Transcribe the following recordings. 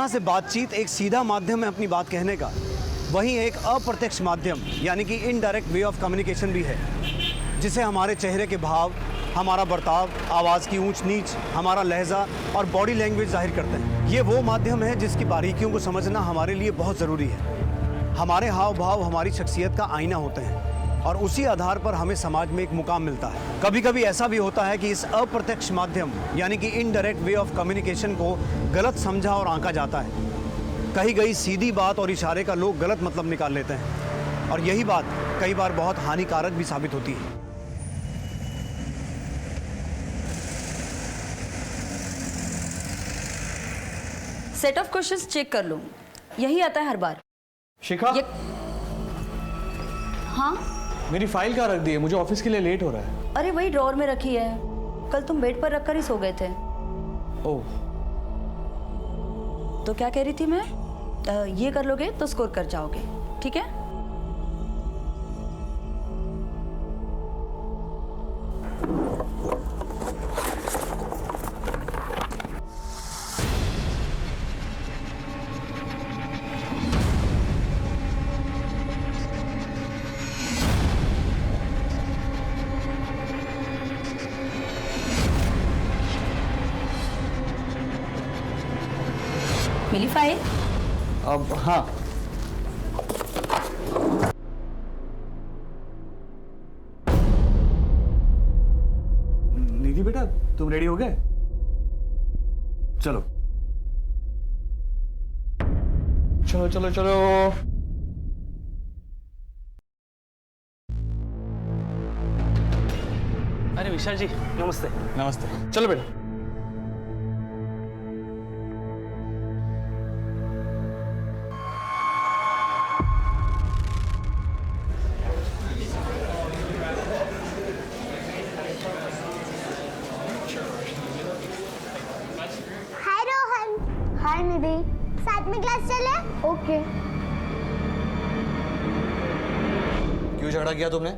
यहाँ से बातचीत एक सीधा माध्यम है अपनी बात कहने का, वहीं एक अप्रत्यक्ष माध्यम यानी कि इनडायरेक्ट वे ऑफ कम्युनिकेशन भी है, जिसे हमारे चेहरे के भाव, हमारा बर्ताव, आवाज़ की ऊंच नीच, हमारा लहजा और बॉडी लैंग्वेज जाहिर करते हैं। ये वो माध्यम है जिसकी बारीकियों को समझना हमारे लिए बहुत ज़रूरी है। हमारे हाव भाव हमारी शख्सियत का आईना होते हैं और उसी आधार पर हमें समाज में एक मुकाम मिलता है। कभी कभी ऐसा भी होता है कि इस अप्रत्यक्ष माध्यम यानी कि इनडायरेक्ट वे ऑफ कम्युनिकेशन को गलत समझा और आंका जाता है। कही गई सीधी बात और इशारे का लोग गलत मतलब निकाल लेते हैं और यही बात कई बार बहुत हानिकारक भी साबित होती है। सेट ऑफ क्वेश्चंस चेक कर लो, यही आता है हर बार। शिखा, हाँ मेरी फाइल कहाँ रख दी है? मुझे ऑफिस के लिए लेट हो रहा है। अरे वही ड्रॉअर में रखी है, कल तुम बेड पर रखकर ही सो गए थे। ओह, तो क्या कह रही थी मैं, ये कर लोगे तो स्कोर कर जाओगे, ठीक है? मिली फाइल? अब हाँ, निधि बेटा तुम रेडी हो गए? चलो चलो चलो चलो। अरे विशाल जी नमस्ते। नमस्ते, चलो बेटा। हाय रोहन। हाय निधि, साथ में क्लास चले? ओके। क्यों झगड़ा किया तुमने?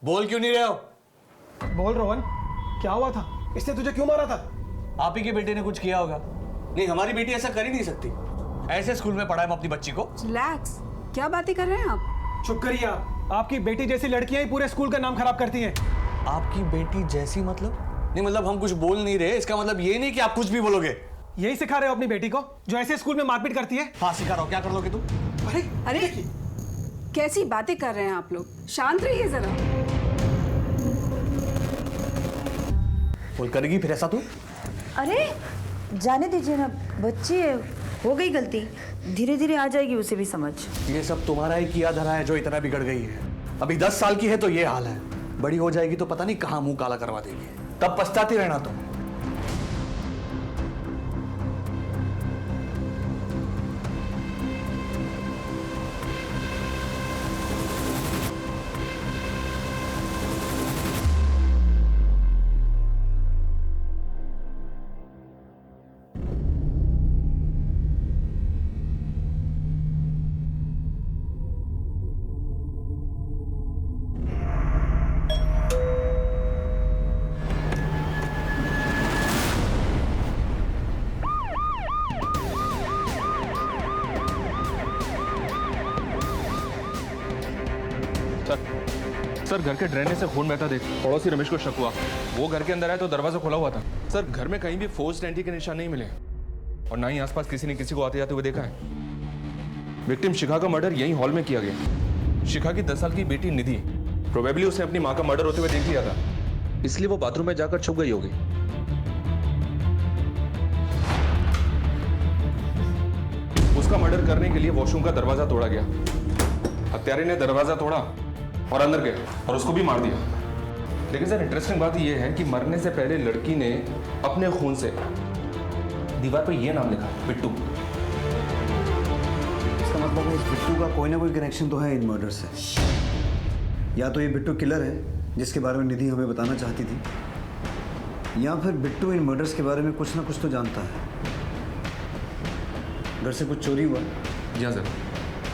बोल क्यों नहीं रहे हो? बोल रोहन, क्या हुआ था? इसने तुझे क्यों मारा था? आप ही के बेटे ने कुछ किया होगा। नहीं, हमारी बेटी ऐसा कर ही नहीं सकती। ऐसे स्कूल में पढ़ाए हम अपनी बच्ची को। रिलैक्स, क्या बातें कर रहे हैं आप? चुप करिए आप। आपकी बेटी जैसी लड़कियां ही पूरे स्कूल का नाम खराब करती हैं। आपकी बेटी जैसी मतलब? नहीं मतलब हम कुछ बोल नहीं रहे, इसका मतलब ये नहीं कि आप कुछ भी बोलोगे। यही सिखा रहे हो अपनी बेटी को जो ऐसे स्कूल में मारपीट करती है? हाँ सिखा रहा हूँ, क्या कर लोगे तुम? अरे अरे कैसी बातें कर रहे हैं आप लोग, शांत रहिए जरा। बोल करेगी फिर ऐसा तू? अरे जाने दीजिए ना, बच्ची है, हो गई गलती, धीरे धीरे आ जाएगी उसे भी समझ। ये सब तुम्हारा ही किया धरा है जो इतना बिगड़ गई है। अभी 10 साल की है तो ये हाल है, बड़ी हो जाएगी तो पता नहीं कहाँ मुंह काला करवा देगी, तब पछताती रहना तुम। सर घर के ड्रेनेज से खून बहता देख पड़ोसी रमेश को शक हुआ। वो घर के अंदर आया तो दरवाजा खुला हुआ था। सर घर में कहीं भी फोर्स्ड एंट्री के निशान नहीं मिले और ना ही आसपास किसी ने किसी को आते जाते हुए देखा है। विक्टिम शिखा का मर्डर यही हॉल में किया गया। शिखा की 10 साल की बेटी निधि, प्रोबेबली उसने अपनी माँ का मर्डर होते हुए देख लिया था, इसलिए वो बाथरूम में जाकर छुप गई होगी। उसका मर्डर करने के लिए वॉशरूम का दरवाजा तोड़ा गया। हत्यारे ने दरवाजा तोड़ा और अंदर गया और उसको भी मार दिया। लेकिन सर इंटरेस्टिंग बात यह है कि मरने से पहले लड़की ने अपने खून से दीवार पर यह नाम लिखा, बिट्टू। इसका मतलब है इस बिट्टू का कोई ना कोई कनेक्शन तो है इन मर्डर से। या तो ये बिट्टू किलर है जिसके बारे में निधि हमें बताना चाहती थी, या फिर बिट्टू इन मर्डर्स के बारे में कुछ ना कुछ तो जानता है। घर से कुछ चोरी हुआ? जी हाँ सर,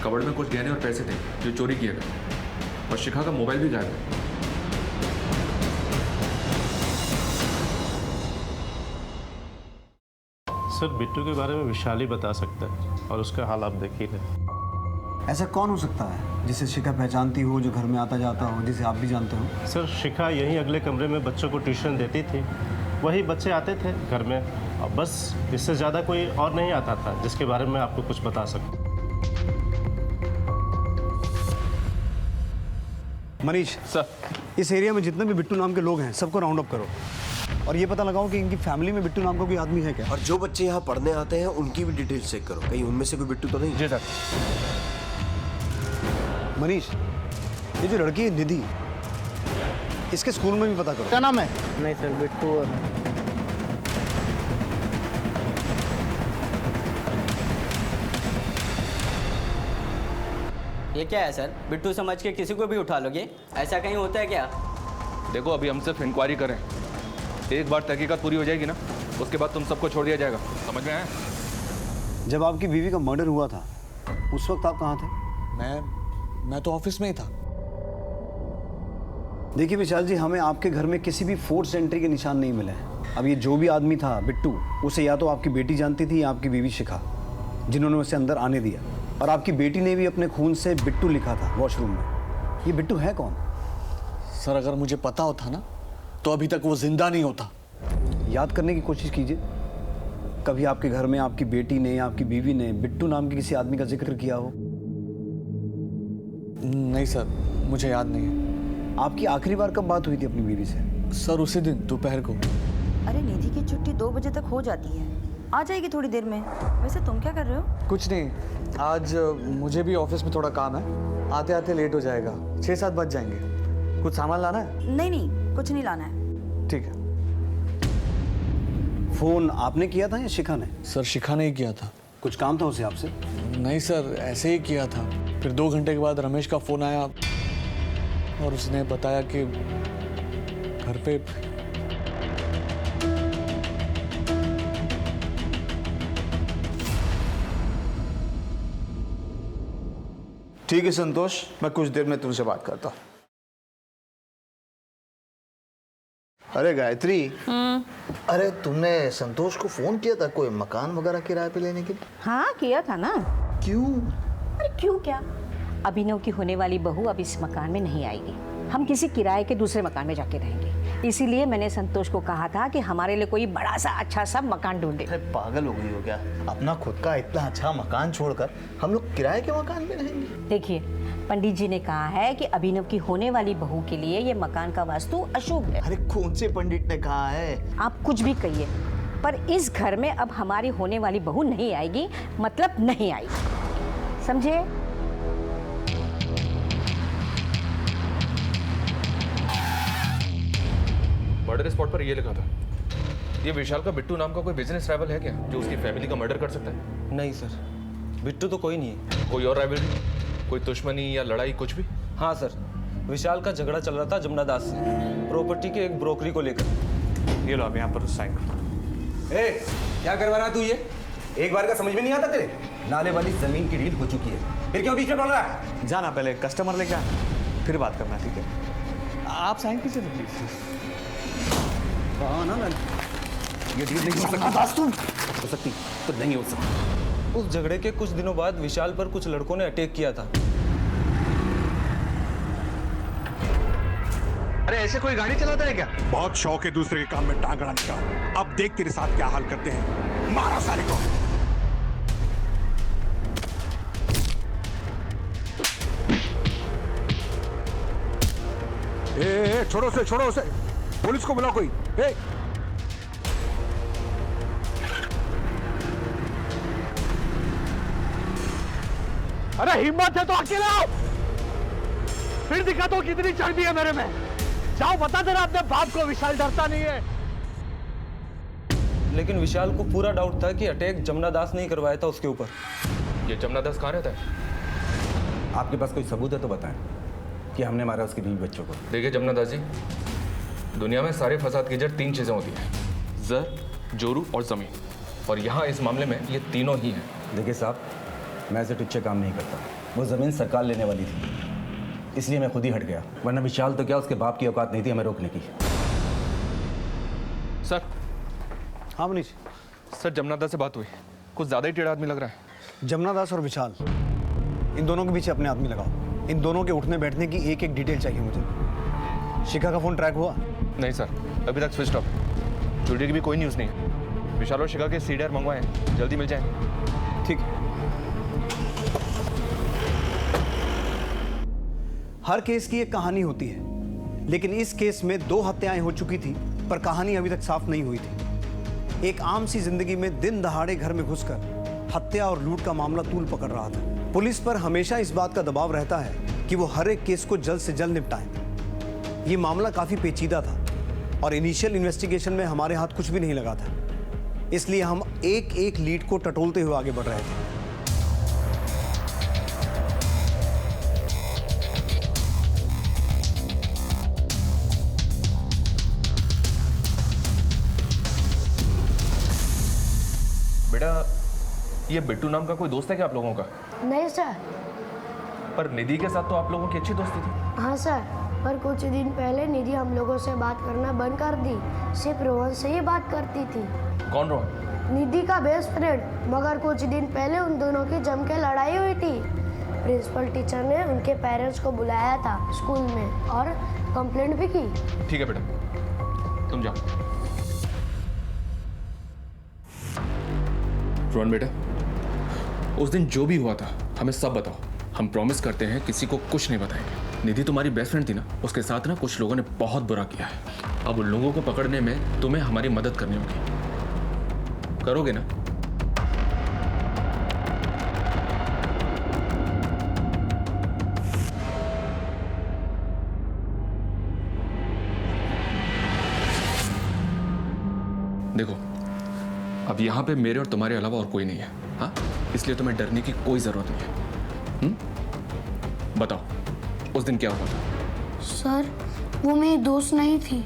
कबर्ड में कुछ गहने और पैसे थे जो चोरी किए गए और शिखा का मोबाइल भी गायब है। सर बिट्टू के बारे में विशाल ही बता सकता है और उसका हाल आप देख ही रहे। ऐसा कौन हो सकता है जिसे शिखा पहचानती हो, जो घर में आता जाता हो, जिसे आप भी जानते हो? सर शिखा यहीं अगले कमरे में बच्चों को ट्यूशन देती थी, वही बच्चे आते थे घर में और बस, इससे ज़्यादा कोई और नहीं आता था जिसके बारे में आपको कुछ बता सकूं। मनीष सर, इस एरिया में जितने भी बिट्टू नाम के लोग हैं सबको राउंड अप करो और ये पता लगाओ कि इनकी फैमिली में बिट्टू नाम का कोई आदमी है क्या। और जो बच्चे यहाँ पढ़ने आते हैं उनकी भी डिटेल चेक करो, कहीं उनमें से कोई बिट्टू तो नहीं। जी सर। मनीष, ये जो लड़की है निधि, इसके स्कूल में भी पता करो। क्या नाम है? नहीं सर, बिट्टू और ये क्या है सर? बिट्टू समझ के किसी को भी उठा लोगे? ऐसा कहीं होता है क्या? देखो अभी हम सिर्फ इंक्वायरी करें, एक बार तहकीकात पूरी हो जाएगी ना, उसके बाद तुम सबको छोड़ दिया जाएगा, समझ में आया? जब आपकी बीवी का मर्डर हुआ था उस वक्त आप कहाँ थे? मैं तो ऑफिस में ही था। देखिए विशाल जी, हमें आपके घर में किसी भी फोर्स एंट्री के निशान नहीं मिले हैं। अब ये जो भी आदमी था बिट्टू, उसे या तो आपकी बेटी जानती थी या आपकी बीवी शिखा, जिन्होंने उसे अंदर आने दिया। और आपकी बेटी ने भी अपने खून से बिट्टू लिखा था वॉशरूम में। ये बिट्टू है कौन? सर अगर मुझे पता होता ना तो अभी तक वो जिंदा नहीं होता। याद करने की कोशिश कीजिए, कभी आपके घर में आपकी बेटी ने या आपकी बीवी ने बिट्टू नाम के किसी आदमी का जिक्र किया हो? नहीं सर, मुझे याद नहीं है। आपकी आखिरी बार कब बात हुई थी अपनी बीवी से? सर उसी दिन दोपहर को। अरे निधि की छुट्टी 2 बजे तक हो जाती है, आ जाएगी थोड़ी देर में। वैसे तुम क्या कर रहे हो? कुछ नहीं, आज मुझे भी ऑफिस में थोड़ा काम है, आते आते लेट हो जाएगा, 6-7 बज जाएंगे। कुछ सामान लाना है? नहीं, कुछ नहीं लाना है। ठीक है। फोन आपने किया था या शिखा ने? सर शिखा ने ही किया था। कुछ काम था उसे आपसे? नहीं सर, ऐसे ही किया था। फिर 2 घंटे के बाद रमेश का फोन आया और उसने बताया कि घर पे ठीक है संतोष, मैं कुछ देर में तुमसे बात करता हूँ। अरे गायत्री, अरे तुमने संतोष को फोन किया था कोई मकान वगैरह किराए पे लेने के लिए? हाँ किया था ना। क्यों? अरे क्यों क्या, अभिनव की होने वाली बहू अब इस मकान में नहीं आएगी, हम किसी किराए के दूसरे मकान में जाके रहेंगे। इसीलिए मैंने संतोष को कहा था कि हमारे लिए कोई बड़ा सा अच्छा सा मकान ढूंढे। अरे पागल हो गई हो क्या? अपना खुद का इतना अच्छा मकान छोड़कर हम लोग किराए के मकान में रहेंगे? देखिए, पंडित जी ने कहा है कि अभिनव की होने वाली बहू के लिए ये मकान का वास्तु अशुभ है। अरे कौन से पंडित ने कहा है? आप कुछ भी कहिए, पर इस घर में अब हमारी होने वाली बहू नहीं आएगी, मतलब नहीं आएगी, समझे? मर्डर स्पॉट पर ये लिखा था। ये विशाल का बिट्टू नाम का कोई बिजनेस राइवल है क्या, जो उसकी फैमिली का मर्डर कर सकता है? नहीं सर, बिट्टू तो कोई नहीं है। कोई और राइवलरी, कोई दुश्मनी या लड़ाई, कुछ भी? हाँ सर, विशाल का झगड़ा चल रहा था जमुना दास से, प्रॉपर्टी के एक ब्रोकरी को लेकर। ये लो आप यहाँ पर साइन करो। क्या करवा रहा तू? ये एक बार का समझ में नहीं आता तेरे? नाले वाली जमीन की डील हो चुकी है, फिर क्यों बीच में पड़ रहा है? जाना, पहले कस्टमर लेके आ, फिर बात करना, ठीक है? आप साइन कीजिए प्लीज। ना ये डील नहीं हो सकती। हो सकती तो नहीं हो सकती। उस झगड़े के कुछ दिनों बाद विशाल पर कुछ लड़कों ने अटैक किया था। अरे ऐसे कोई गाड़ी चलाता है क्या? बहुत शौक है दूसरे के काम में टांग अड़ाने का। अब देख तेरे साथ क्या हाल करते हैं। मारा साले को। छोड़ो उसे, पुलिस को बुलाओ कोई। अरे हिम्मत है तो अकेला आओ, फिर दिखा दो कितनी चर्बी है मेरे में। जाओ बता देना अपने बाप को, विशाल डरता नहीं है। लेकिन विशाल को पूरा डाउट था कि अटैक जमुना दास ने ही करवाया था उसके ऊपर। ये जमुना दास कहाँ रहता है? आपके पास कोई सबूत है तो बताएं कि हमने मारा उसके बीवी बच्चों को। देखिए जमुना दास जी, दुनिया में सारे फसाद की जड़ 3 चीजें होती हैं, जर, जोरू और जमीन, और यहाँ इस मामले में ये तीनों ही हैं। देखिए साहब, मैं ऐसे टुच्चे काम नहीं करता। वो ज़मीन सरकार लेने वाली थी, इसलिए मैं खुद ही हट गया, वरना विशाल तो क्या, उसके बाप की औकात नहीं थी हमें रोकने की। सर। हाँ मनीष। सर जमुना दास से बात हुई, कुछ ज़्यादा ही टेढ़ा आदमी लग रहा है। जमुना दास और विशाल, इन दोनों के पीछे अपने आदमी लगाओ। इन दोनों के उठने बैठने की एक एक डिटेल चाहिए मुझे। शिखा का फ़ोन ट्रैक हुआ? नहीं सर, अभी तक स्विच ऑफ। जुड़े की भी कोई न्यूज़ नहीं है। विशाल और शिखा के सीडीआर मंगवाए हैं, जल्दी मिल जाएंगे। ठीक है। हर केस की एक कहानी होती है, लेकिन इस केस में 2 हत्याएं हो चुकी थी, पर कहानी अभी तक साफ नहीं हुई थी। एक आम सी जिंदगी में दिन दहाड़े घर में घुसकर हत्या और लूट का मामला तूल पकड़ रहा था। पुलिस पर हमेशा इस बात का दबाव रहता है कि वो हर एक केस को जल्द से जल्द निपटाएं। ये मामला काफी पेचीदा था और इनिशियल इन्वेस्टिगेशन में हमारे हाथ कुछ भी नहीं लगा था, इसलिए हम एक एक लीड को टटोलते हुए आगे बढ़ रहे थे। बेटा, ये बिट्टू नाम का कोई दोस्त है क्या आप लोगों का? नहीं सर। पर निधि के साथ तो आप लोगों की अच्छी दोस्ती थी। हाँ सर, पर कुछ दिन पहले निधि हम लोगों से बात करना बंद कर दी। सिर्फ रोहन से ही बात करती थी। कौन रोहन? निधि का बेस्ट फ्रेंड। मगर कुछ दिन पहले उन दोनों की जम के लड़ाई हुई थी। प्रिंसिपल टीचर ने उनके पेरेंट्स को बुलाया था स्कूल में और कंप्लेंट भी की। ठीक है बेटा, तुम जाओ। रोहन बेटा, उस दिन जो भी हुआ था हमें सब बताओ। हम प्रॉमिस करते हैं किसी को कुछ नहीं बताएंगे। निधि तुम्हारी बेस्ट फ्रेंड थी ना, उसके साथ ना कुछ लोगों ने बहुत बुरा किया है। अब उन लोगों को पकड़ने में तुम्हें हमारी मदद करनी होगी। करोगे ना? देखो, अब यहाँ पे मेरे और तुम्हारे अलावा और कोई नहीं है, हाँ? इसलिए तुम्हें डरने की कोई जरूरत नहीं है। बताओ, उस दिन क्या हुआ था? सर, वो मेरी दोस्त नहीं थी।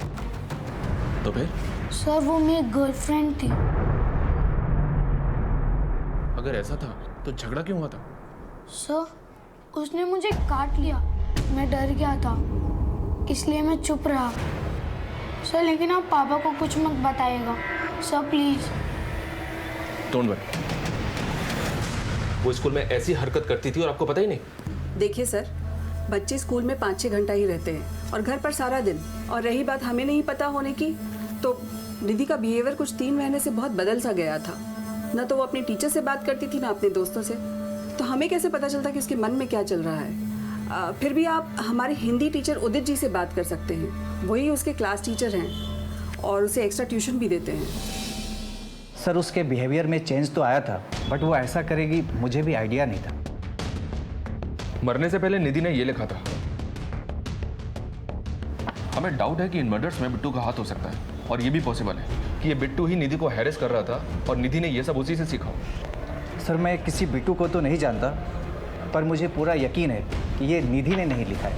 तो फिर? सर, वो मेरी गर्लफ्रेंड थी। अगर ऐसा था तो झगड़ा क्यों हुआ था? सर, उसने मुझे काट लिया। मैं डर गया था, इसलिए मैं चुप रहा। सर, लेकिन आप पापा को कुछ मत बताइएगा सर, प्लीज। Don't worry. वो स्कूल में ऐसी हरकत करती थी और आपको पता ही नहीं? देखिए सर, बच्चे स्कूल में 5-6 घंटा ही रहते हैं और घर पर सारा दिन। और रही बात हमें नहीं पता होने की, तो निधि का बिहेवियर कुछ 3 महीने से बहुत बदल सा गया था। ना तो वो अपनी टीचर से बात करती थी, ना अपने दोस्तों से। तो हमें कैसे पता चलता कि उसके मन में क्या चल रहा है? फिर भी आप हमारे हिंदी टीचर उदित जी से बात कर सकते हैं। वही उसके क्लास टीचर हैं और उसे एक्स्ट्रा ट्यूशन भी देते हैं। सर, उसके बिहेवियर में चेंज तो आया था, बट वो ऐसा करेगी मुझे भी आइडिया नहीं था। मरने से पहले निधि ने ये लिखा था। हमें डाउट है कि इन मर्डर्स में बिट्टू का हाथ हो सकता है, और ये भी पॉसिबल है कि ये बिट्टू ही निधि को हैरेस कर रहा था और निधि ने ये सब उसी से सीखा। सर, मैं किसी बिट्टू को तो नहीं जानता, पर मुझे पूरा यकीन है कि ये निधि ने नहीं लिखा है।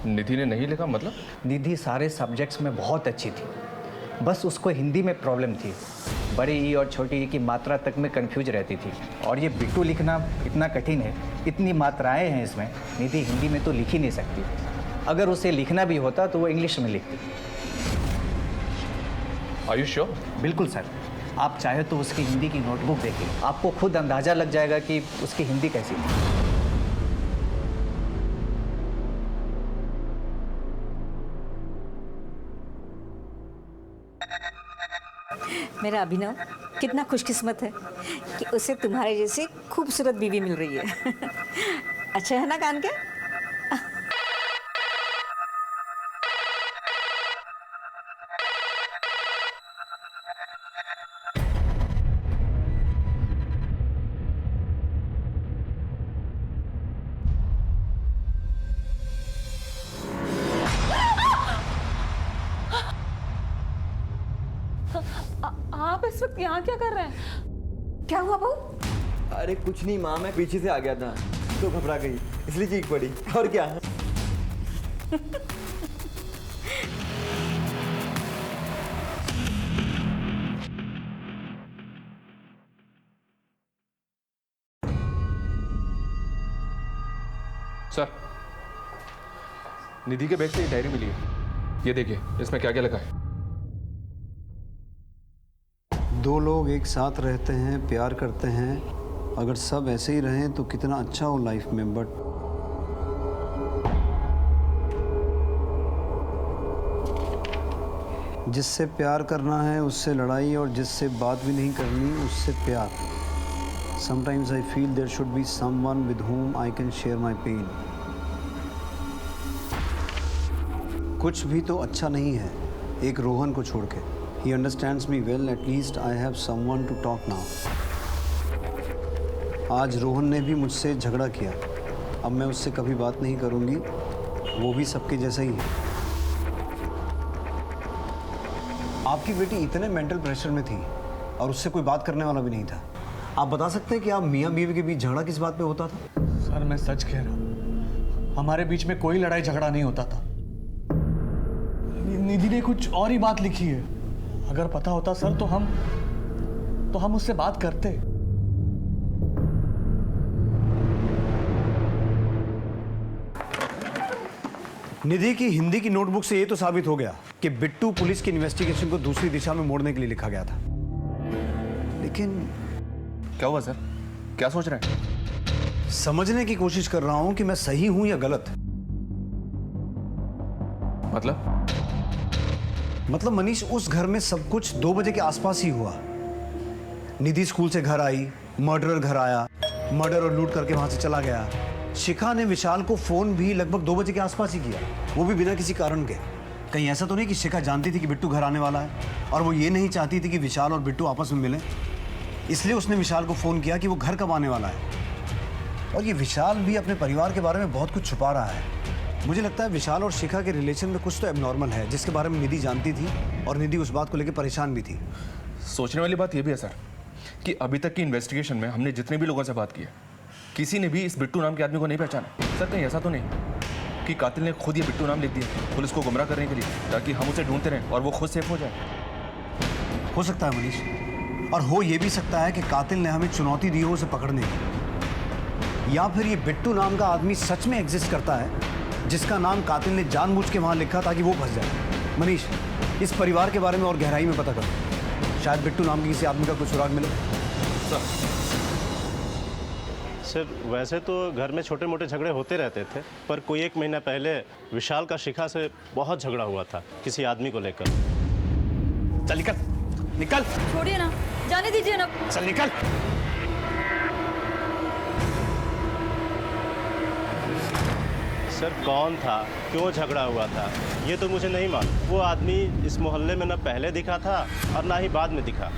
निधि ने नहीं लिखा मतलब? निधि सारे सब्जेक्ट्स में बहुत अच्छी थी, बस उसको हिंदी में प्रॉब्लम थी। बड़ी ई और छोटी ई की मात्रा तक में कंफ्यूज रहती थी। और ये बिट्टू लिखना इतना कठिन है, इतनी मात्राएं हैं इसमें, निधि हिंदी में तो लिख ही नहीं सकती। अगर उसे लिखना भी होता तो वो इंग्लिश में लिखती। Are you sure? बिल्कुल सर, आप चाहे तो उसकी हिंदी की नोटबुक देखिए, आपको खुद अंदाजा लग जाएगा कि उसकी हिंदी कैसी थी। मेरा अभिनव कितना खुशकिस्मत है कि उसे तुम्हारे जैसी खूबसूरत बीवी मिल रही है। अच्छा है ना कान के? आप इस वक्त यहाँ क्या कर रहे हैं? क्या हुआ बहू? अरे कुछ नहीं माँ, मैं पीछे से आ गया था तो घबरा गई, इसलिए चीख पड़ी। और क्या? सर, निधि के बैग से ये डायरी मिली है। ये देखिए, इसमें क्या क्या लिखा है। दो लोग एक साथ रहते हैं, प्यार करते हैं, अगर सब ऐसे ही रहें तो कितना अच्छा हो लाइफ में, बट जिससे प्यार करना है उससे लड़ाई, और जिससे बात भी नहीं करनी उससे प्यार। Sometimes I feel there should be someone with whom I can share my pain. कुछ भी तो अच्छा नहीं है एक रोहन को छोड़ के। He understands me well, at least I have someone to talk now. आज रोहन ने भी मुझसे झगड़ा किया, अब मैं उससे कभी बात नहीं करूँगी, वो भी सबके जैसा ही है। आपकी बेटी इतने मेंटल प्रेशर में थी और उससे कोई बात करने वाला भी नहीं था। आप बता सकते हैं कि आप मियाँ बीवी के बीच झगड़ा किस बात पे होता था? सर मैं सच कह रहा हूँ, हमारे बीच में कोई लड़ाई झगड़ा नहीं होता था। निधि ने कुछ और ही बात लिखी है। अगर पता होता सर तो हम उससे बात करते। निधि की हिंदी की नोटबुक से ये तो साबित हो गया कि बिट्टू पुलिस की इन्वेस्टिगेशन को दूसरी दिशा में मोड़ने के लिए लिखा गया था। लेकिन क्या हुआ सर? क्या सोच रहे हैं? समझने की कोशिश कर रहा हूं कि मैं सही हूं या गलत। मतलब मनीष, उस घर में सब कुछ 2 बजे के आसपास ही हुआ। निधि स्कूल से घर आई, मर्डरर घर आया, मर्डर और लूट करके वहां से चला गया। शिखा ने विशाल को फोन भी लगभग 2 बजे के आसपास ही किया, वो भी बिना किसी कारण के। कहीं ऐसा तो नहीं कि शिखा जानती थी कि बिट्टू घर आने वाला है और वो ये नहीं चाहती थी कि विशाल और बिट्टू आपस में मिलें, इसलिए उसने विशाल को फ़ोन किया कि वो घर कब आने वाला है। और ये विशाल भी अपने परिवार के बारे में बहुत कुछ छुपा रहा है। मुझे लगता है विशाल और शिखा के रिलेशन में कुछ तो एबनॉर्मल है, जिसके बारे में निधि जानती थी और निधि उस बात को लेकर परेशान भी थी। सोचने वाली बात यह भी है सर कि अभी तक की इन्वेस्टिगेशन में हमने जितने भी लोगों से बात की है, किसी ने भी इस बिट्टू नाम के आदमी को नहीं पहचाना। सर कहीं ऐसा तो नहीं कि कातिल ने खुद ये बिट्टू नाम लिख दिया पुलिस को गुमराह करने के लिए, ताकि हम उसे ढूंढते रहें और वो खुद सेफ हो जाए? हो सकता है मनीष, और हो ये भी सकता है कि कातिल ने हमें चुनौती दी हो उसे पकड़ने की, या फिर ये बिट्टू नाम का आदमी सच में एग्जिस्ट करता है जिसका नाम कातिल ने जानबूझ के वहां लिखा ताकि वो फंस जाए। मनीष, इस परिवार के बारे में और गहराई में पता करो, शायद बिट्टू नाम के किसी आदमी का कुछ सुराग मिले। सर वैसे तो घर में छोटे मोटे झगड़े होते रहते थे, पर कोई 1 महीना पहले विशाल का शिखा से बहुत झगड़ा हुआ था किसी आदमी को लेकर। चल निकल निकल। छोड़िए ना, जाने दीजिए ना। चल निकल। सर कौन था, क्यों झगड़ा हुआ था, ये तो मुझे नहीं मालूम। वो आदमी इस मोहल्ले में न पहले दिखा था और ना ही बाद में दिखा।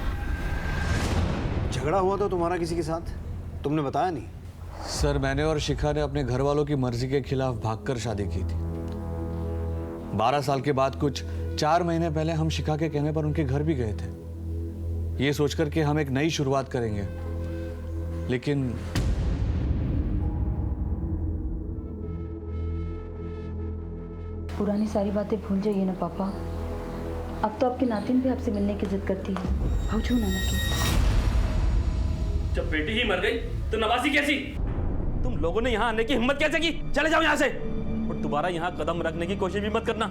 झगड़ा हुआ तो तुम्हारा किसी के साथ, तुमने बताया नहीं? सर मैंने और शिखा ने अपने घर वालों की मर्जी के खिलाफ भागकर शादी की थी। 12 साल के बाद कुछ 4 महीने पहले हम शिखा के कहने पर उनके घर भी गए थे, ये सोचकर कि हम एक नई शुरुआत करेंगे। लेकिन पुरानी सारी बातें भूल जाइए ना पापा। अब तो आपकी नातिन भी आपसे मिलने की जिद करती है। पूछो नाना की। जब बेटी ही मर गई तो नवासी कैसी? तुम लोगों ने यहाँ आने की हिम्मत कैसे की? चले जाओ यहाँ से और दोबारा यहाँ कदम रखने की कोशिश भी मत करना।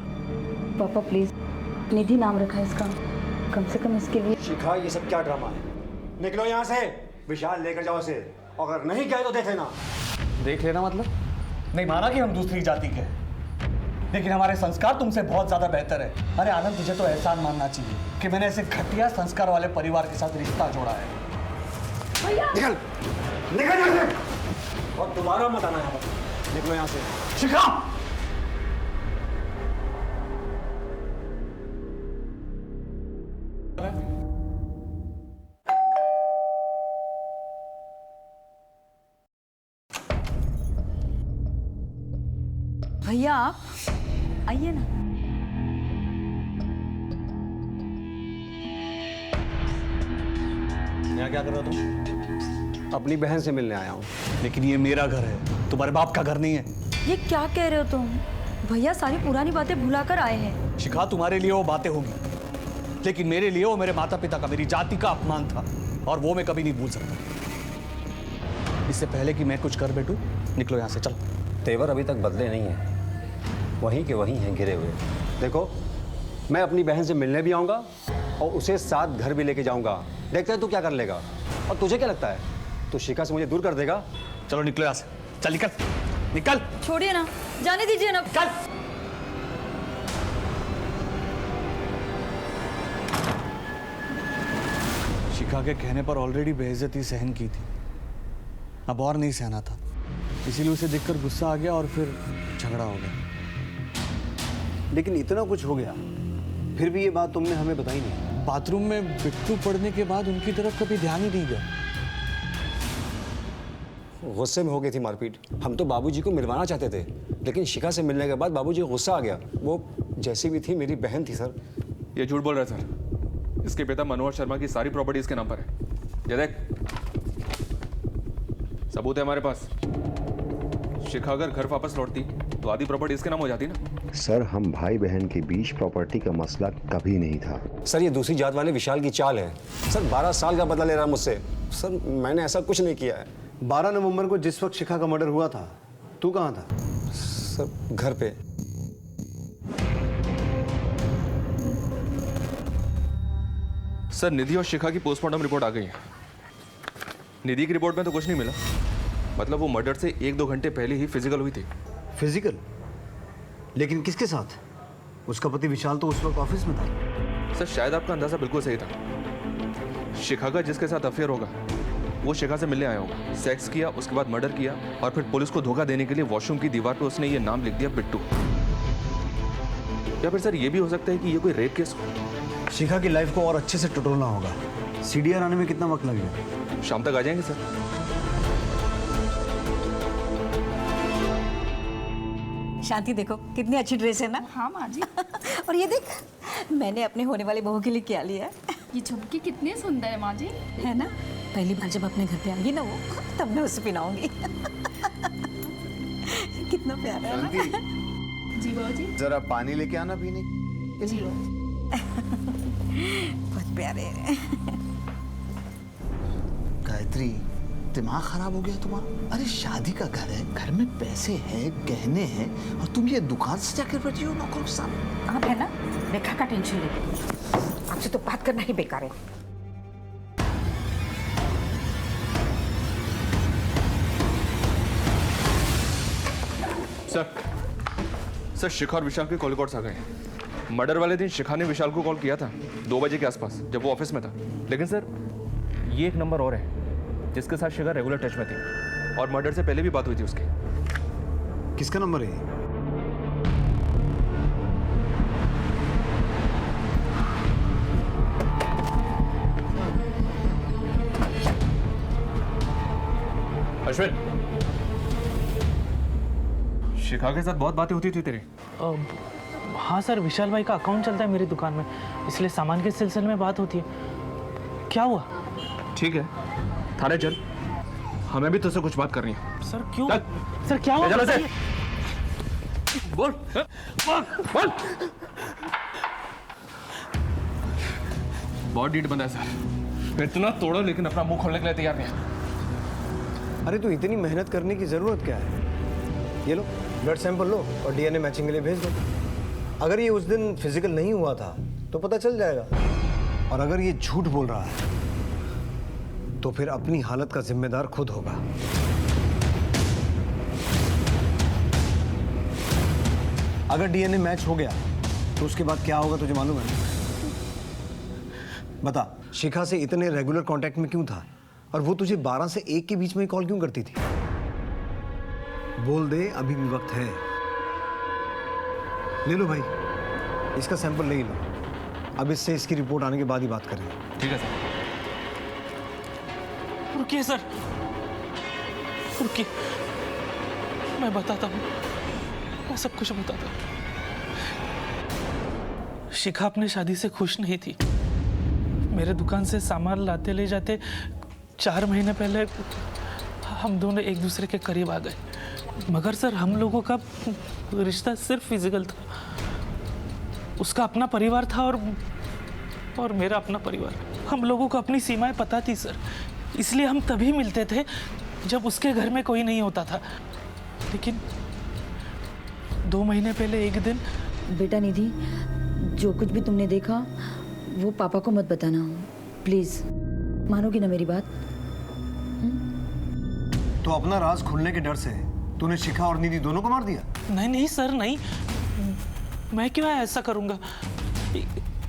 पापा प्लीज, निधि नाम रखा है इसका, कम से कम इसके लिए। शिखा, ये सब क्या ड्रामा है? निकलो यहाँ से, विशाल लेकर जाओ इसे, अगर नहीं गए तो देख लेना। देख लेना मतलब? नहीं माना कि हम दूसरी जाति के, लेकिन हमारे संस्कार तुमसे बहुत ज्यादा बेहतर है। अरे आनंद, तुझे तो एहसान मानना चाहिए कि मैंने ऐसे घटिया संस्कार वाले परिवार के साथ रिश्ता जोड़ा है। निकल निकल यहाँ से, और दोबारा मत आना यहाँ पर। निकलो यहाँ से। शिखा! भैया आप आइए ना। यहाँ क्या कर रहे हो तुम? अपनी बहन से मिलने आया हूँ। लेकिन ये मेरा घर है, तुम्हारे बाप का घर नहीं है। ये क्या कह रहे हो तुम? भैया सारी पुरानी बातें भुलाकर आए हैं। शिखा, तुम्हारे लिए वो बातें होगी, लेकिन मेरे लिए वो मेरे माता पिता का, मेरी जाति का अपमान था, और वो मैं कभी नहीं भूल सकता। इससे पहले कि मैं कुछ कर बैठूं, निकलो यहाँ से, चल। तेवर अभी तक बदले नहीं हैं, वहीं के वहीं हैं गिरे हुए। देखो, मैं अपनी बहन से मिलने भी आऊँगा और उसे साथ घर भी लेके जाऊँगा, देखते हैं तू क्या कर लेगा। और तुझे क्या लगता है तू शिखा से मुझे दूर कर देगा? चलो निकलो यहाँ से, चल निकल निकल। छोड़िए ना, जाने दीजिए ना। चल। शिखा के कहने पर ऑलरेडी बेइज्जती सहन की थी, अब और नहीं सहना था। इसीलिए उसे देखकर गुस्सा आ गया और फिर झगड़ा हो गया। लेकिन इतना कुछ हो गया, फिर भी ये बात तुमने हमें बताई नहीं। बाथरूम में बिट्टू पड़ने के बाद उनकी तरफ कभी ध्यान ही नहीं गया। गुस्से में हो गई थी मारपीट। हम तो बाबूजी को मिलवाना चाहते थे, लेकिन शिखा से मिलने के बाद बाबूजी को गुस्सा आ गया। वो जैसी भी थी मेरी बहन थी सर। ये झूठ बोल रहा है सर। इसके पिता मनोहर शर्मा की सारी प्रॉपर्टी इसके नाम पर है। ये देख, सबूत है हमारे पास। शिखा अगर घर वापस लौटती तो आधी प्रॉपर्टी इसके नाम हो जाती ना। सर, हम भाई बहन के बीच प्रॉपर्टी का मसला कभी नहीं था। सर ये दूसरी जात वाले विशाल की चाल है। सर 12 साल का बदला ले रहा है मुझसे। सर मैंने ऐसा कुछ नहीं किया है। 12 नवंबर को जिस वक्त शिखा का मर्डर हुआ था, तू कहाँ था? सर घर पे। सर निधि और शिखा की पोस्टमार्टम रिपोर्ट आ गई है। निधि की रिपोर्ट में तो कुछ नहीं मिला, मतलब वो मर्डर से 1-2 घंटे पहले ही फिजिकल हुई थी। फिजिकल? लेकिन किसके साथ? उसका पति विशाल तो उस वक्त ऑफिस में था। सर शायद आपका अंदाजा बिल्कुल सही था। शिखा का जिसके साथ अफेयर होगा वो शिखा से मिलने आया होगा, सेक्स किया, उसके बाद मर्डर किया और फिर पुलिस को धोखा देने के लिए वॉशरूम की दीवार पर उसने ये नाम लिख दिया, बिट्टू। या फिर सर ये भी हो सकता है कि ये कोई रेप केस हो। शिखा की लाइफ को और अच्छे से टटोलना होगा। सीडीआर आने में कितना वक्त लगेगा? शाम तक आ जाएंगे सर। शांति देखो कितनी अच्छी ड्रेस है ना। हाँ माँ जी। और ये देख, मैंने अपने होने वाली बहू के लिए क्या लिया है। ये झुमकी कितने सुंदर है माँ जी। है ना, पहली बार जब अपने घर पे आएगी ना वो, तब मैं उसे पहनाऊंगी। कितना प्यारा है ना। जी बाबू जी। जरा पानी लेके आना पीने के जी बाबू जी। बहुत प्यारे हैं। गायत्री, दिमाग खराब हो गया तुम्हारा? अरे शादी का घर है, घर में पैसे हैं, गहने हैं, और तुम ये दुकान से जाकर बैठी हो नौकरों के सामने। आप है ना, रेखा का टेंशन लेते, आपसे तो बात करना ही बेकार है। सर शिखा और विशाल के कॉल रिकॉर्ड्स आ गए। मर्डर वाले दिन शिखा ने विशाल को कॉल किया था 2 बजे के आसपास, जब वो ऑफिस में था। लेकिन सर ये एक नंबर और है जिसके साथ शिखा रेगुलर टच में थी और मर्डर से पहले भी बात हुई थी उसकी। किसका नंबर है? अश्विन, शिखा के साथ बहुत बातें होती थी तेरी? हाँ सर, विशाल भाई का अकाउंट चलता है मेरी दुकान में, इसलिए सामान के सिलसिले में बात होती है। क्या हुआ? ठीक है, थाने चल, हमें भी तुझसे कुछ बात करनी है। सर क्यों? सर क्या हुआ? बोल बोल बोल। बहुत डीट बंदा है सर, इतना तोड़ो लेकिन अपना मुंह खोलने के लिए तैयार नहीं। अरे तो इतनी मेहनत करने की जरूरत क्या है? ये लो ब्लड सैंपल लो और डीएनए मैचिंग के लिए भेज दो। अगर ये उस दिन फिजिकल नहीं हुआ था तो पता चल जाएगा, और अगर ये झूठ बोल रहा है तो फिर अपनी हालत का जिम्मेदार खुद होगा। अगर डीएनए मैच हो गया तो उसके बाद क्या होगा तुझे मालूम है? बता, शिखा से इतने रेगुलर कांटेक्ट में क्यों था, और वो तुझे 12 से 1 के बीच में कॉल क्यों करती थी? बोल दे, अभी भी वक्त है। ले लो भाई, इसका सैंपल ले ही लो। अब इससे इसकी रिपोर्ट आने के बाद ही बात करेंगे। ठीक है सर। रुकिए सर, रुकिए, मैं बताता हूँ, मैं सब कुछ बताता हूँ। शिखा अपने शादी से खुश नहीं थी। मेरे दुकान से सामान लाते ले जाते 4 महीने पहले हम दोनों एक दूसरे के करीब आ गए, मगर सर हम लोगों का रिश्ता सिर्फ फिजिकल था। उसका अपना परिवार था और मेरा अपना परिवार। हम लोगों को अपनी सीमाएं पता थी सर, इसलिए हम तभी मिलते थे जब उसके घर में कोई नहीं होता था। लेकिन 2 महीने पहले एक दिन। बेटा निधि, जो कुछ भी तुमने देखा वो पापा को मत बताना प्लीज। मानोगी ना मेरी बात? तो अपना राज खुलने के डर से तूने शिखा और निधि दोनों को मार दिया? नहीं नहीं सर, नहीं। मैं क्यों ऐसा करूंगा?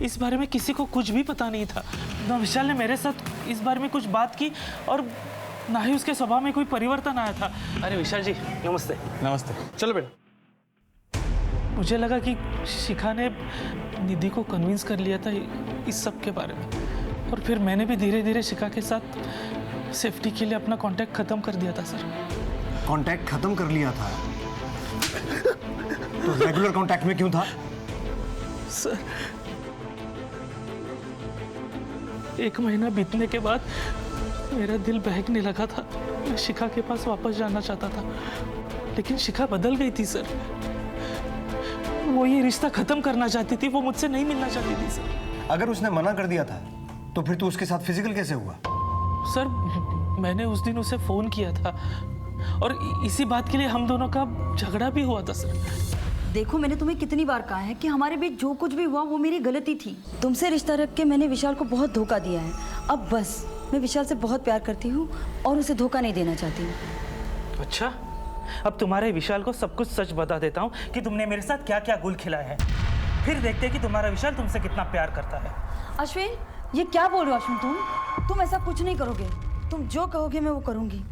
इस बारे में किसी को कुछ भी पता नहीं था। ना विशाल ने मेरे साथ इस बारे में कुछ बात की और ना ही उसके स्वभाव में कोई परिवर्तन आया था। अरे विशाल जी नमस्ते। नमस्ते। चलो बेटा। मुझे लगा कि शिखा ने निधि को कन्विंस कर लिया था इस सब के बारे में, और फिर मैंने भी धीरे धीरे शिखा के साथ सेफ्टी के लिए अपना कांटेक्ट खत्म कर दिया था सर। कांटेक्ट खत्म कर लिया था? तो रेगुलर कांटेक्ट में क्यों था? सर 1 महीना बीतने के बाद मेरा दिल बहकने लगा था। मैं शिखा के पास वापस जाना चाहता था, लेकिन शिखा बदल गई थी सर। वो ये रिश्ता खत्म करना चाहती थी, वो मुझसे नहीं मिलना चाहती थी सर। अगर उसने मना कर दिया था तो फिर तू उसके साथ फिजिकल कैसे हुआ? सर मैंने उस दिन उसे फोन किया था और इसी बात के लिए हम दोनों का झगड़ा भी हुआ था सर। देखो मैंने तुम्हें कितनी बार कहा है कि हमारे बीच जो कुछ भी हुआ वो मेरी गलती थी। तुमसे रिश्ता रख के मैंने विशाल को बहुत धोखा दिया है। अब बस मैं विशाल से बहुत प्यार करती हूँ और उसे धोखा नहीं देना चाहती हूँ। अच्छा, अब तुम्हारे विशाल को सब कुछ सच बता देता हूँ कि तुमने मेरे साथ क्या क्या गुल खिलाए हैं। फिर देखते हैं कि तुम्हारा विशाल तुमसे कितना प्यार करता है। अश्विन, ये क्या बोल रहे हो अश्विन? तुम ऐसा कुछ नहीं करोगे। तुम जो कहोगे मैं वो करूँगी।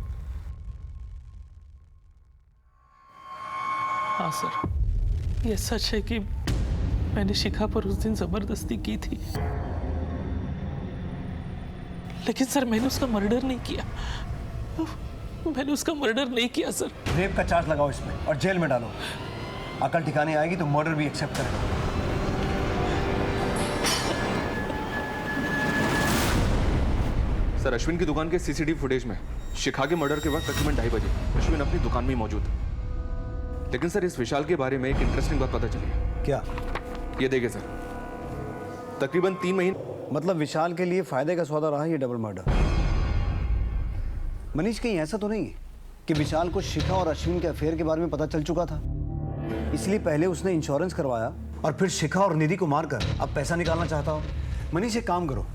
हाँ सर, ये सच है कि मैंने शिखा पर उस दिन जबरदस्ती की थी, लेकिन सर मैंने उसका मर्डर नहीं किया। मैंने उसका मर्डर नहीं किया सर। रेप का चार्ज लगाओ इसमें और जेल में डालो। अकल ठिकाने आएगी तो मर्डर भी एक्सेप्ट करेगा। सर अश्विन की दुकान के सीसीटीवी फुटेज में शिखा के मर्डर के वक्त तकरीबन 2:30 बजे अश्विन अपनी दुकान में मौजूद था। लेकिन सर इस विशाल के बारे में एक इंटरेस्टिंग बात पता चली है। क्या? ये देखिए सर, तकरीबन 3 महीने। मतलब विशाल के लिए फायदे का सौदा रहा ये डबल मर्डर। मनीष, कहीं ऐसा तो नहीं है कि विशाल को शिखा और अश्विन के अफेयर के बारे में पता चल चुका था, इसलिए पहले उसने इंश्योरेंस करवाया और फिर शिखा और निधि को मारकर अब पैसा निकालना चाहता हो? मनीष एक काम करो,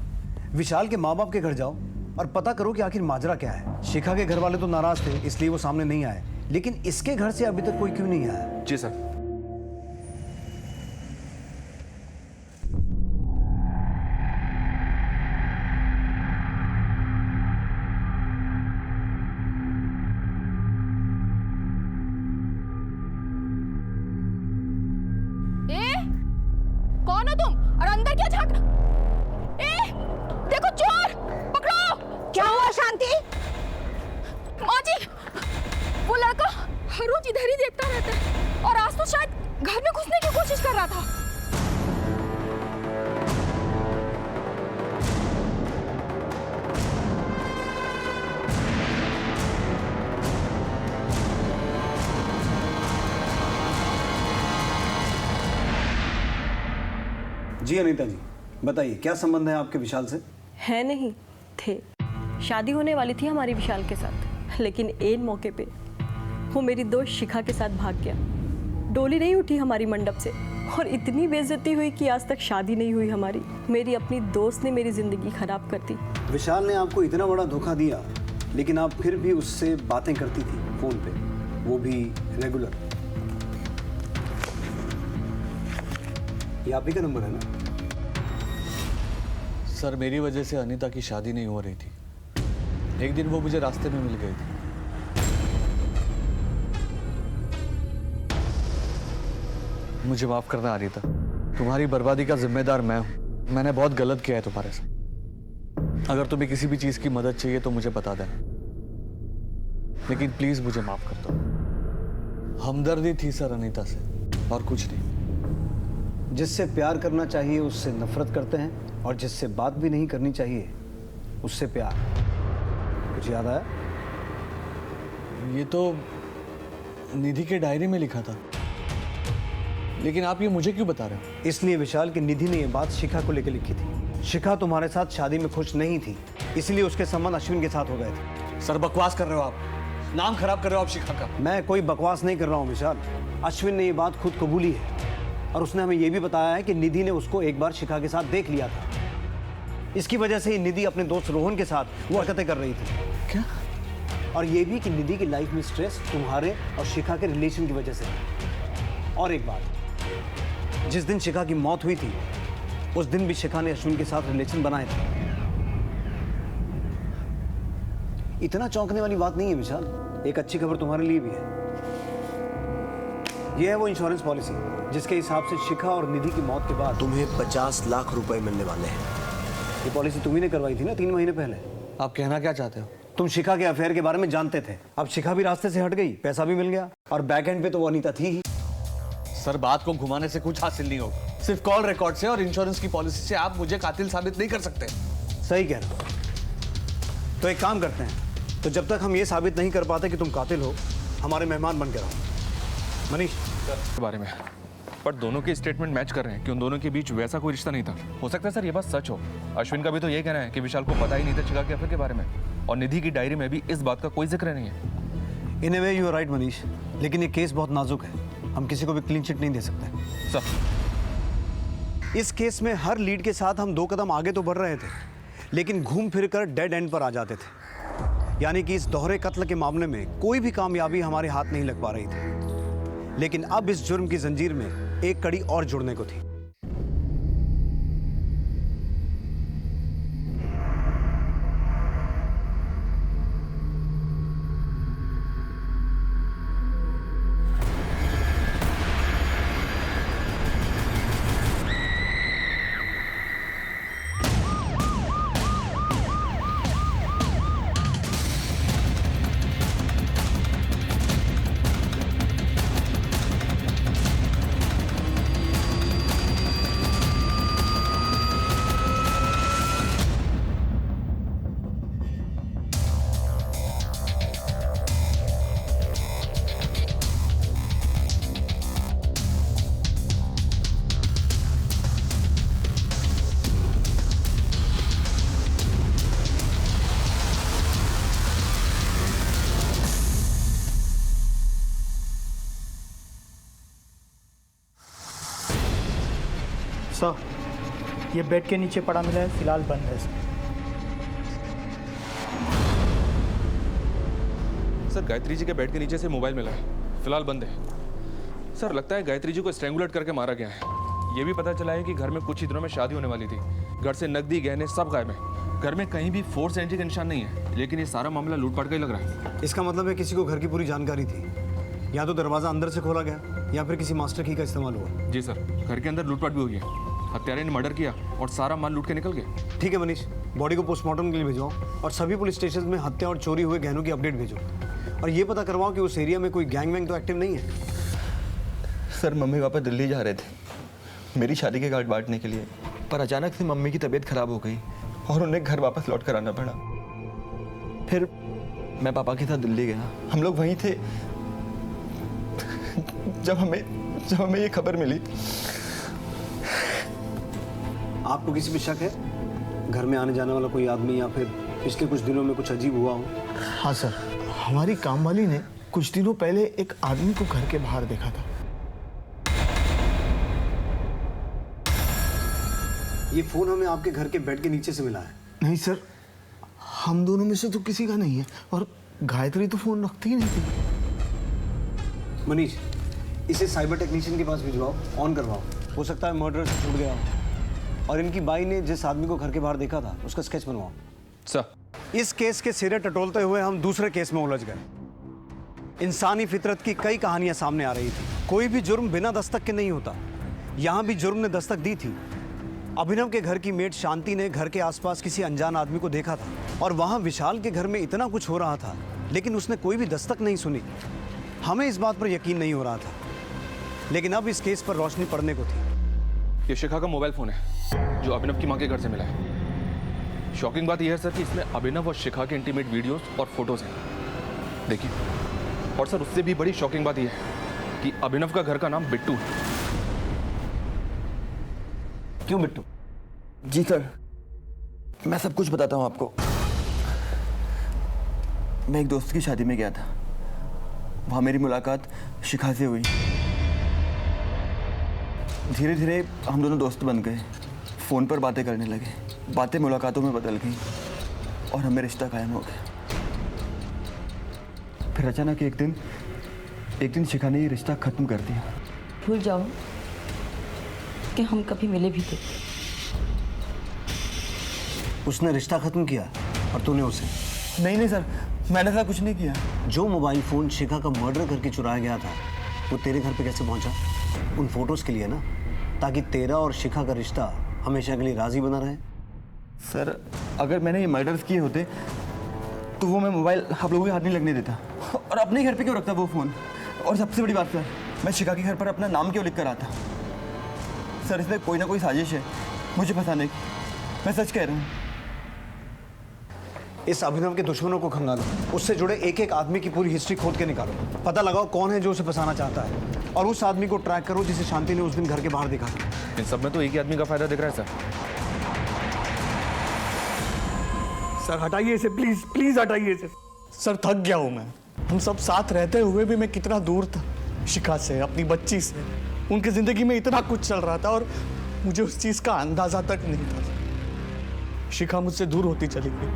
विशाल के माँ बाप के घर जाओ और पता करो कि आखिर माजरा क्या है। शिखा के घर वाले तो नाराज थे इसलिए वो सामने नहीं आए, लेकिन इसके घर से अभी तक कोई क्यों नहीं आया? जी सर। कौन हो तुम और अंदर क्या झांक रहा? देखो चोर पकड़ो। क्या हुआ शांति? माँ जी, वो लड़का हर रोज इधर ही देखता रहता है और आज तो शायद घर में घुसने की कोशिश कर रहा था। जी अनीता जी, बताइए क्या संबंध है आपके विशाल से? है नहीं थे। शादी होने वाली थी हमारी विशाल के साथ, लेकिन ऐन मौके पे वो मेरी दोस्त शिखा के साथ भाग गया। डोली नहीं उठी हमारी मंडप से और इतनी बेइज्जती हुई कि आज तक शादी नहीं हुई हमारी। मेरी अपनी दोस्त ने मेरी जिंदगी खराब कर दी। विशाल ने आपको इतना बड़ा धोखा दिया, लेकिन आप फिर भी उससे बातें करती थी फोन पे, वो भी रेगुलर। ये आप ही का नंबर है ना? सर मेरी वजह से अनीता की शादी नहीं हो रही थी। एक दिन वो मुझे रास्ते में मिल गई थी। मुझे माफ करना अनीता, तुम्हारी बर्बादी का जिम्मेदार मैं हूं। मैंने बहुत गलत किया है तुम्हारे साथ। अगर तुम्हें किसी भी चीज की मदद चाहिए तो मुझे बता देना, लेकिन प्लीज मुझे माफ कर दो। हमदर्दी थी सर अनीता से, और कुछ नहीं। जिससे प्यार करना चाहिए उससे नफरत करते हैं, और जिससे बात भी नहीं करनी चाहिए उससे प्यार। कुछ याद आया? ये तो निधि के डायरी में लिखा था, लेकिन आप ये मुझे क्यों बता रहे हो? इसलिए विशाल की निधि ने ये बात शिखा को लेकर लिखी थी। शिखा तुम्हारे साथ शादी में खुश नहीं थी, इसलिए उसके संबंध अश्विन के साथ हो गए थे। सर बकवास कर रहे हो आप, नाम खराब कर रहे हो आप शिखा का। मैं कोई बकवास नहीं कर रहा हूँ विशाल। अश्विन ने ये बात खुद कबूली है, और उसने हमें ये भी बताया है कि निधि ने उसको एक बार शिखा के साथ देख लिया था। इसकी वजह से ही निधि अपने दोस्त रोहन के साथ वो हरकतें कर रही थी। क्या? और ये भी कि निधि की लाइफ में स्ट्रेस तुम्हारे और शिखा के रिलेशन की वजह से। और एक बात, जिस दिन शिखा की मौत हुई थी उस दिन भी शिखा ने अश्विन के साथ रिलेशन बनाए थे। इतना चौंकने वाली बात नहीं है विशाल। एक अच्छी खबर तुम्हारे लिए भी है। यह है वो इंश्योरेंस पॉलिसी जिसके हिसाब से शिखा और निधि की मौत के बाद तुम्हें 50 लाख रुपए मिलने वाले हैं। ये पॉलिसी तुम्ही ने करवाई थी ना 3 महीने पहले। आप कहना क्या चाहते हो? तुम शिखा के अफेयर के बारे में जानते थे। अब शिखा भी रास्ते से हट गई, पैसा भी मिल गया, और बैक एंड पे तो वो अनीता थी ही। सर, बात को घुमाने से कुछ हासिल नहीं होगा। सिर्फ कॉल रिकॉर्ड से और इंश्योरेंस की पॉलिसी से आप मुझे कातिल साबित नहीं कर सकते। सही कह रहे हो। तो एक काम करते हैं, तो जब तक हम ये साबित नहीं कर पाते कि तुम कातिल हो, हमारे मेहमान बन के रहो। मनीष के बारे में, पर दोनों के स्टेटमेंट मैच कर रहे हैं कि उन दोनों के बीच वैसा कोई रिश्ता नहीं था। हो सकता है सर ये बात सच हो। अश्विन का भी तो यही कहना है कि विशाल को पता ही नहीं था शिखा के अफेयर के बारे में, और निधि की डायरी में भी इस बात का कोई जिक्र नहीं है। In a way you are right Manish, लेकिन ये केस बहुत नाजुक है। हम किसी को भी क्लीन चिट नहीं दे सकते। सर, इस केस में हर लीड के साथ हम 2 कदम आगे तो बढ़ रहे थे, लेकिन घूम फिर कर डेड एंड पर आ जाते थे। यानी कि इस दोहरे कत्ल के मामले में कोई भी कामयाबी हमारे हाथ नहीं लग पा रही थी। लेकिन अब इस जुर्म की जंजीर में एक कड़ी और जुड़ने को थी। सर, ये बेड के नीचे पड़ा मिला है, फिलहाल बंद है सर। गायत्री जी के बेड के नीचे से मोबाइल मिला है, फिलहाल बंद है। सर, लगता है गायत्री जी को स्ट्रैंगुलेट करके मारा गया है। ये भी पता चला है कि घर में कुछ ही दिनों में शादी होने वाली थी। घर से नकदी, गहने सब गायब है। घर में कहीं भी फोर्स एंट्री का निशान नहीं है, लेकिन ये सारा मामला लूटपाट का ही लग रहा है। इसका मतलब है किसी को घर की पूरी जानकारी थी। या तो दरवाजा अंदर से खोला गया या फिर किसी मास्टर की का इस्तेमाल हुआ। जी सर, घर के अंदर लूटपाट भी हुई है। हत्यारे ने मर्डर किया और सारा माल लूट के निकल गए। ठीक है मनीष, बॉडी को पोस्टमार्टम के लिए भिजवाओ और सभी पुलिस स्टेशन में हत्या और चोरी हुए गहनों की अपडेट भेजो। और ये पता करवाओ कि उस एरिया में कोई गैंग वैंग तो एक्टिव नहीं है। सर, मम्मी पापा दिल्ली जा रहे थे मेरी शादी के कार्ड बांटने के लिए, पर अचानक से मम्मी की तबीयत खराब हो गई और उन्हें घर वापस लौट कर आना पड़ा। फिर मैं पापा के साथ दिल्ली गया। हम लोग वहीं थे जब हमें ये खबर मिली। आपको किसी पे शक है? घर में आने जाने वाला कोई आदमी या फिर पिछले कुछ दिनों में कुछ अजीब हुआ हो? हाँ सर, हमारी कामवाली ने कुछ दिनों पहले एक आदमी को घर के बाहर देखा था। ये फोन हमें आपके घर के बेड के नीचे से मिला है। नहीं सर, हम दोनों में से तो किसी का नहीं है, और गायत्री तो फोन रखती ही नहीं थी। मनीष, इसे साइबर टेक्नीशियन के पास भिजवाओ, ऑन करवाओ। हो सकता है मर्डर से छूट गया हो। और इनकी बाई ने जिस आदमी को घर के बाहर देखा था उसका स्केच बनवाओ। सर, इस केस के सिरे टटोलते हुए हम दूसरे केस में उलझ गए। इंसानी फितरत की कई कहानियां सामने आ रही थी। कोई भी जुर्म बिना दस्तक के नहीं होता। यहां भी जुर्म ने दस्तक दी थी। अभिनव के घर की मेड शांति ने घर के आसपास किसी अनजान आदमी को देखा था, और वहां विशाल के घर में इतना कुछ हो रहा था, लेकिन उसने कोई भी दस्तक नहीं सुनी। हमें इस बात पर यकीन नहीं हो रहा था, लेकिन अब इस केस पर रोशनी पड़ने को थी। ये शिखा का मोबाइल फोन है जो अभिनव की मां के घर से मिला है। शॉकिंग बात यह है सर कि इसमें अभिनव और शिखा के इंटीमेट वीडियोस और फोटोज हैं। देखिए, और सर उससे भी बड़ी शॉकिंग बात यह है कि अभिनव का घर का नाम बिट्टू है। क्यों बिट्टू? जी सर, मैं सब कुछ बताता हूँ आपको। मैं एक दोस्त की शादी में गया था। वहाँ मेरी मुलाकात शिखा से हुई। धीरे धीरे हम दोनों दोस्त बन गए, फ़ोन पर बातें करने लगे। बातें मुलाकातों में बदल गई और हमें रिश्ता कायम हो गया। फिर अचानक एक दिन शिखा ने ये रिश्ता खत्म कर दिया। भूल जाओ कि हम कभी मिले भी थे। उसने रिश्ता खत्म किया और तूने उसे? नहीं सर, मैंने ऐसा कुछ नहीं किया। जो मोबाइल फोन शिखा का मर्डर करके चुराया गया था वो तेरे घर पे कैसे पहुंचा? उन फोटोज के लिए ना, ताकि तेरा और शिखा का रिश्ता हमेशा के लिए राजी बना रहे। सर अगर मैंने ये मर्डर्स किए होते तो वो मैं मोबाइल आप लोगों के हाथ नहीं लगने देता, और अपने घर पे क्यों रखता वो फ़ोन। और सबसे बड़ी बात सर, मैं शिखा के घर पर अपना नाम क्यों लिख कर आता? सर इसमें कोई ना कोई साजिश है मुझे फंसाने की, मैं सच कह रहा हूँ। इस अभिनव के दुश्मनों को खंगालो, उससे जुड़े एक एक आदमी की पूरी हिस्ट्री खोद के निकालो, पता लगाओ कौन है जो उसे फंसाना चाहता है, और उस आदमी को ट्रैक करो जिसे शांति ने उस दिन घर के बाहर देखा था। इन सब में तो एक ही आदमी का फायदा दिख रहा है सर। सर हटाइए इसे, प्लीज प्लीज हटाइए इसे। सर थक गया हूँ मैं। हम सब साथ रहते हुए भी मैं कितना दूर था शिखा से, अपनी बच्ची से। उनकी जिंदगी में इतना कुछ चल रहा था और मुझे उस चीज का अंदाजा तक नहीं था। शिखा मुझसे दूर होती चली गई।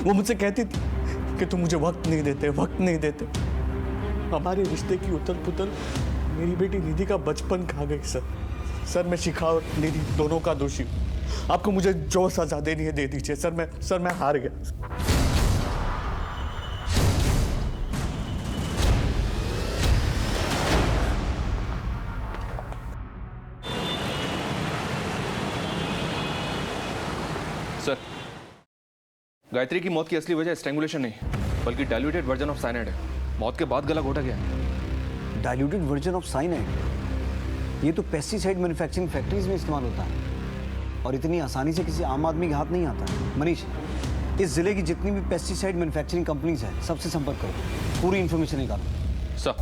वो मुझसे कहती थी कि तुम मुझे वक्त नहीं देते, वक्त नहीं देते। हमारे रिश्ते की उथल पुथल मेरी बेटी निधि का बचपन खा गई सर। सर मैं शिखा और निधि दोनों का दोषी हूँ। आपको मुझे जो सजा देनी है दे दीजिए सर। मैं हार गया। सर गायत्री की मौत की असली वजह स्ट्रैंगुलेशन नहीं बल्कि डाइल्यूटेड वर्जन ऑफ साइनाइड है। मौत के बाद गला घोटा गया। Diluted version of cyanide? ये तो पेस्टिसाइड मैन्युफैक्चरिंग फैक्ट्रीज में इस्तेमाल होता है और इतनी आसानी से किसी आम आदमी के हाथ नहीं आता। मनीष, इस जिले की जितनी भी पेस्टिसाइड मैन्युफैक्चरिंग कंपनीज हैं सबसे संपर्क करो, पूरी इंफॉर्मेशन निकालो। सर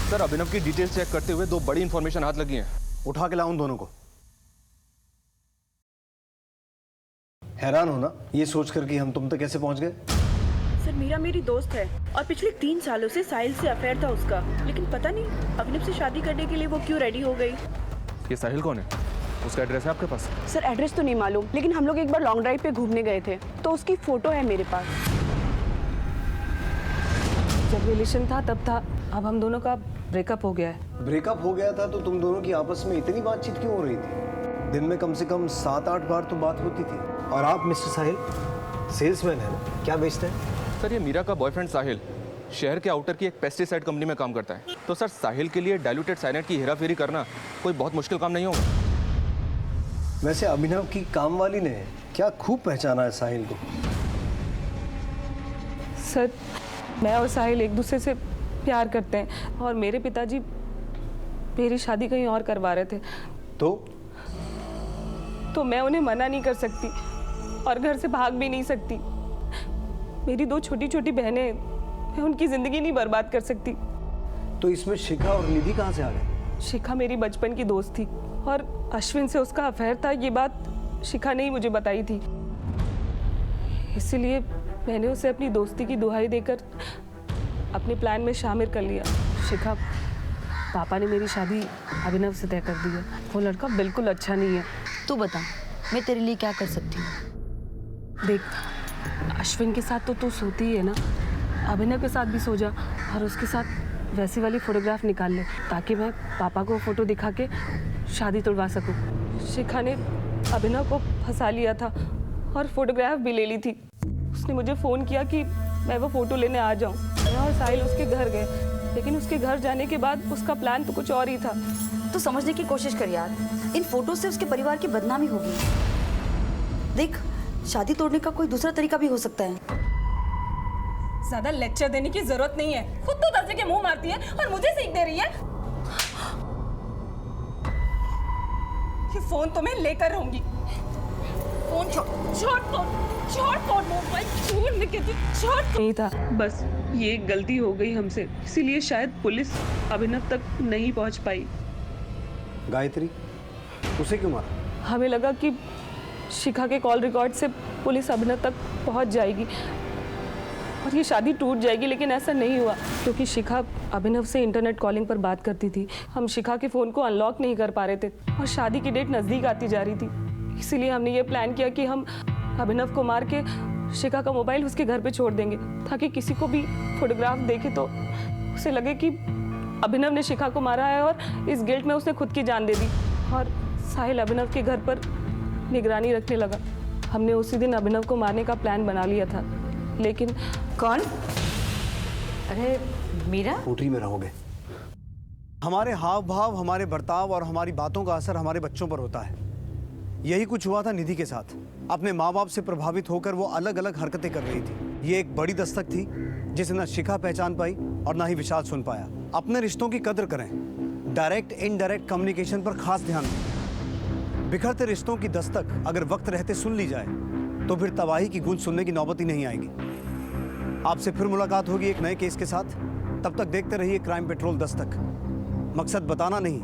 सर अभिनव की डिटेल्स चेक करते हुए दो बड़ी इंफॉर्मेशन हाथ लगी हैं। उठा के लाओ उन दोनों को। हैरान हो ना ये सोचकर कि हम तुम तक कैसे पहुंच गए? सर मीरा मेरी दोस्त है और पिछले 3 सालों से साहिल से अफेयर था उसका, लेकिन पता नहीं अभिनव से शादी करने के लिए वो क्यों रेडी हो गई। ये साहिल कौन है? उसका एड्रेस है आपके पास? सर एड्रेस तो नहीं मालूम, लेकिन हम लोग एक बार लॉन्ग ड्राइव पे घूमने गए थे तो उसकी फोटो है मेरे पास। जब रिलेशन था तब था, अब हम दोनों का ब्रेकअप हो गया है। ब्रेकअप हो गया था तो तुम दोनों की आपस में इतनी बातचीत क्यों हो रही थी? दिन में कम से कम 7-8 बार तो बात होती थी। और आप मिस्टर साहिल सेल्समैन है ना, क्या बेचते हैं? सर ये मीरा का बॉयफ्रेंड साहिल शहर के आउटर की एक पेस्टिसाइड कंपनी में काम करता है। तो सर साहिल के लिए डाइल्यूटेड साइनाइड की हेराफेरी करना कोई बहुत मुश्किल काम नहीं होगा। वैसे अभिनव की काम वाली ने क्या खूब पहचाना है साहिल को। सर मैं और साहिल एक दूसरे से प्यार करते हैं और मेरे पिताजी मेरी शादी कहीं और करवा रहे थे। तो मैं उन्हें मना नहीं कर सकती और घर से भाग भी नहीं सकती। मेरी 2 छोटी छोटी बहनें, मैं उनकी जिंदगी नहीं बर्बाद कर सकती। तो इसमें शिखा और निधि कहाँ से आ गए? शिखा मेरी बचपन की दोस्त थी और अश्विन से उसका अफेयर था। ये बात शिखा ने ही मुझे बताई थी, इसलिए मैंने उसे अपनी दोस्ती की दुहाई देकर अपने प्लान में शामिल कर लिया। शिखा, पापा ने मेरी शादी अभिनव से तय कर दी है। वो लड़का बिल्कुल अच्छा नहीं है। तू बता मैं तेरे लिए क्या कर सकती हूँ? देख अश्विन के साथ तो तू सोती ही है ना, अभिनव के साथ भी सो जा और उसके साथ वैसी वाली फोटोग्राफ निकाल ले ताकि मैं पापा को फोटो दिखा के शादी तुड़वा सकूं। शिखा ने अभिनव को फंसा लिया था और फोटोग्राफ भी ले ली थी। उसने मुझे फ़ोन किया कि मैं वो फ़ोटो लेने आ जाऊं। मैं और साहिल उसके घर गए, लेकिन उसके घर जाने के बाद उसका प्लान तो कुछ और ही था। तो समझने की कोशिश कर यार, इन फोटो से उसके परिवार की बदनामी होगी। देख, शादी तोड़ने का कोई दूसरा तरीका भी हो सकता है। ज्यादा लेक्चर देने की जरूरत नहीं है, खुद तो दर्जे के मुंह मारती है और मुझे सीख दे रही है। ये फोन तो मैं लेकर रहूंगी। फोन छोड़ मोबाइल छोड़ नहीं था, बस ये एक गलती हो गई हमसे, इसीलिए शायद पुलिस अभिनव तक नहीं पहुंच पाई। गायत्री, उसे क्यों मारा? हमें लगा कि शिखा के कॉल रिकॉर्ड से पुलिस अभिनव तक पहुंच जाएगी और ये शादी टूट जाएगी, लेकिन ऐसा नहीं हुआ क्योंकि शिखा अभिनव से इंटरनेट कॉलिंग पर बात करती थी। हम शिखा के फ़ोन को अनलॉक नहीं कर पा रहे थे और शादी की डेट नज़दीक आती जा रही थी। इसीलिए हमने ये प्लान किया कि हम अभिनव को मार के शिखा का मोबाइल उसके घर पे छोड़ देंगे ताकि किसी को भी फोटोग्राफ देखे तो उसे लगे कि अभिनव ने शिखा को मारा है और इस गिल्ट में उसने खुद की जान दे दी। और साहिल अभिनव के घर पर निगरानी रखने लगा। हमने उसी दिन अभिनव को मारने का प्लान बना लिया था, लेकिन कौन? अरे मीरा, कोठरी में रहोगे। हमारे हाव भाव, हमारे बर्ताव और हमारी बातों का असर हमारे बच्चों पर होता है। यही कुछ हुआ था निधि के साथ। अपने माँ बाप से प्रभावित होकर वो अलग अलग हरकतें कर रही थी। ये एक बड़ी दस्तक थी जिसे न शिखा पहचान पाई और ना ही विशाल सुन पाया। अपने रिश्तों की कदर करें, डायरेक्ट इनडायरेक्ट कम्युनिकेशन पर खास ध्यान दें। बिखरते रिश्तों की दस्तक अगर वक्त रहते सुन ली जाए तो फिर तबाही की गूंज सुनने की नौबत ही नहीं आएगी। आपसे फिर मुलाकात होगी एक नए केस के साथ। तब तक देखते रहिए क्राइम पेट्रोल दस्तक। मकसद बताना नहीं,